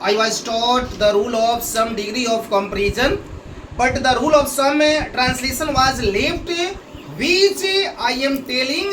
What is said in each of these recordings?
I was taught the rule of some degree of comparison, but the rule of some translation was left, which I am telling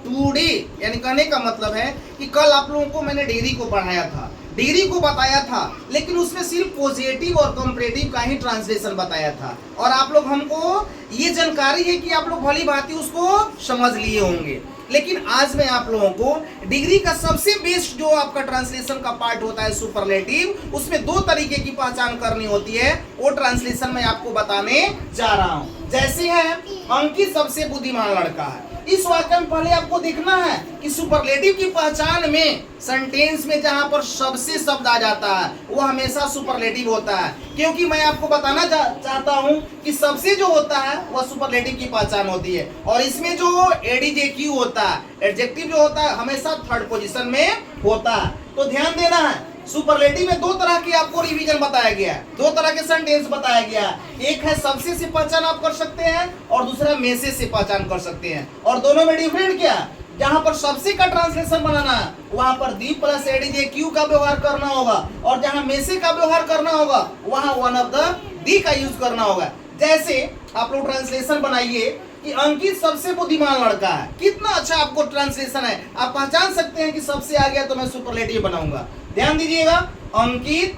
today। यानी कहने का मतलब है कि कल आप लोगों को मैंने डिग्री को पढ़ाया था, डिग्री को बताया था, लेकिन उसमें सिर्फ पॉजिटिव और कंपैरेटिव का ही ट्रांसलेशन बताया था, और आप लोग हमको ये जानकारी है कि आप लोग भली भांति उसको समझ लिए होंगे। लेकिन आज मैं आप लोगों को डिग्री का सबसे बेस्ट जो आपका ट्रांसलेशन का पार्ट होता है सुपरलेटिव, उसमें दो तरीके की पहचान करनी होती है, वो ट्रांसलेशन मैं आपको बताने जा रहा हूं। जैसे है अंकित सबसे बुद्धिमान लड़का है, इस वाक्य में पहले आपको देखना है कि सुपरलेटिव की पहचान में सेंटेंस में जहां पर सबसे शब्द आ जाता है वो हमेशा सुपरलेटिव होता है, क्योंकि मैं आपको बताना चाहता हूं कि सबसे जो होता है वह सुपरलेटिव की पहचान होती है, और इसमें जो एडजेक्टिव होता है, एडजेक्टिव जो होता है हमेशा थर्ड पोजीशन में होता है। तो ध्यान देना है, सुपरलेटिव में दो तरह के आपको रिवीजन बताया गया है, दो तरह के सेंटेंस बताया गया है। एक है सबसे से पहचान आप कर सकते हैं और दूसरा में से पहचान कर सकते हैं, और दोनों में डिफरेंट क्या है, जहां पर सबसे का ट्रांसलेशन बनाना है वहां पर दी प्लस एडजेक्टिव का व्यवहार करना होगा, और जहां में से का व्यवहार करना होगा वहां वन ऑफ द दी का यूज करना होगा। जैसे आप लोग ट्रांसलेशन बनाइए कि अंकित सबसे बुद्धिमान लड़का है, कितना अच्छा आपको ट्रांसलेशन है, आप पहचान सकते हैं कि सबसे आ गया तो मैं सुपरलेटिव बनाऊंगा। ध्यान दीजिएगा, अंकित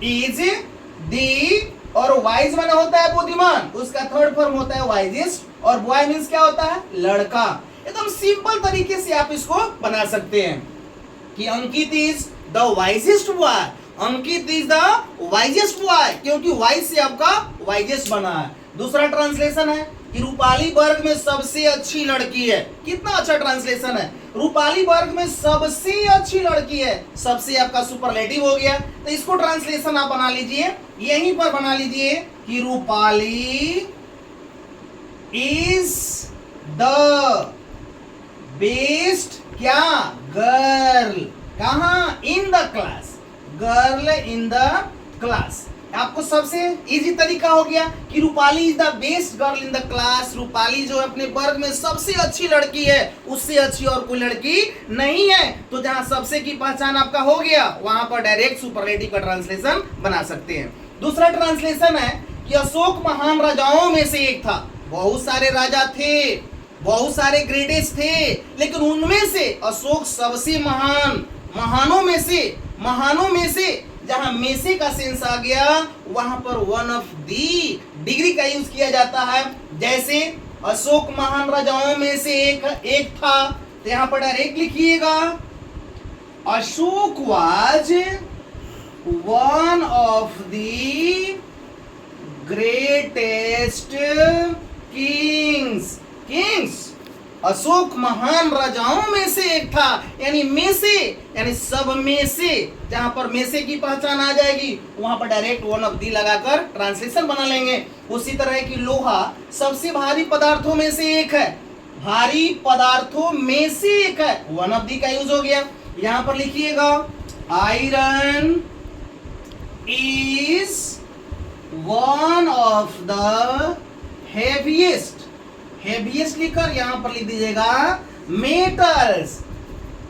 इज दी, और वाइज माना होता है बुद्धिमान, उसका थर्ड फॉर्म होता है वाइजेस्ट, और बॉय मींस क्या होता है, लड़का। एकदम सिंपल तरीके से आप इसको बना सकते हैं कि Ankit is the wisest boy, Ankit is the wisest boy, क्योंकि वाइज से आपका वाइजेस्ट बना है। दूसरा ट्रांसलेशन है कि रूपाली वर्ग में सबसे अच्छी लड़की है, कितना अच्छा ट्रांसलेशन है, रूपाली वर्ग में सबसे अच्छी लड़की है, सबसे आपका सुपरलेटिव हो गया। तो इसको ट्रांसलेशन आप बना लीजिए, यहीं पर बना लीजिए कि रूपाली इज द बेस्ट क्या, गर्ल, कहाँ, in the class, girl in the class. आपको सबसे इजी तरीका हो गया कि Rupali is the best girl in the class, Rupali जो अपने वर्ग में सबसे अच्छी लड़की है, उससे अच्छी और कोई लड़की नहीं है। तो जहां सबसे की पहचान आपका हो गया वहां पर डायरेक्ट सुपरलेटिव का ट्रांसलेशन बना सकते हैं। दूसरा ट्रांसलेशन है कि अशोक महान राजाओं में से एक था, बहुत सारे राजा थे, बहुत सारे ग्रेटेस्ट थे, लेकिन उनमें से अशोक सबसे महान, महानों में से जहां में से का सेंस आ गया वहां पर वन ऑफ दी डिग्री का यूज किया जाता है। जैसे अशोक महान राजाओं में से एक था, तो यहां पर डायरेक्ट लिखिएगा Ashok was one of the greatest Kings, Ashok महान राजाओं में से एक था, यानी में से, यानी सब में से, जहां पर में से की पहचान आ जाएगी वहां पर डायरेक्ट वन ऑफ दी लगाकर ट्रांसलेशन बना लेंगे। उसी तरह की लोहा सबसे भारी पदार्थों में से एक है, भारी पदार्थों में से एक है, वन ऑफ दी का यूज हो गया। यहां पर लिखिएगा iron is one of the heaviest लिखकर यहां पर लिख दीजिएगा metals,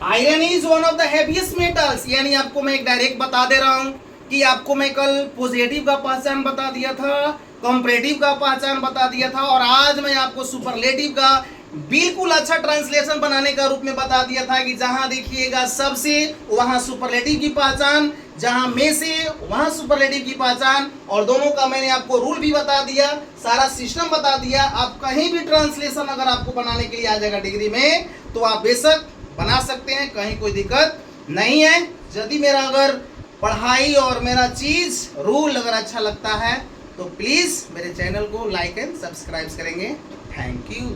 iron is one of the heaviest metals. यानी आपको मैं एक डायरेक्ट बता दे रहा हूं कि आपको मैं कल पॉजिटिव का पहचान बता दिया था, कंपैरेटिव का पहचान बता दिया था, और आज मैं आपको सुपरलेटिव का बिल्कुल अच्छा ट्रांसलेशन बनाने का रूप में बता दिया था कि जहां देखिएगा सबसे वहां सुपरलेटिव की पहचान, जहां में से वहां सुपरलेटिव की पहचान, और दोनों का मैंने आपको रूल भी बता दिया, सारा सिस्टम बता दिया। आप कहीं भी ट्रांसलेशन अगर आपको बनाने के लिए आ जाएगा डिग्री में तो आप बेशक बना सकते हैं, कहीं कोई दिक्कत नहीं है। यदि मेरा अगर पढ़ाई और मेरा चीज़ रूल अगर अच्छा लगता है तो प्लीज़ मेरे चैनल को लाइक एंड सब्सक्राइब करेंगे। Thank you.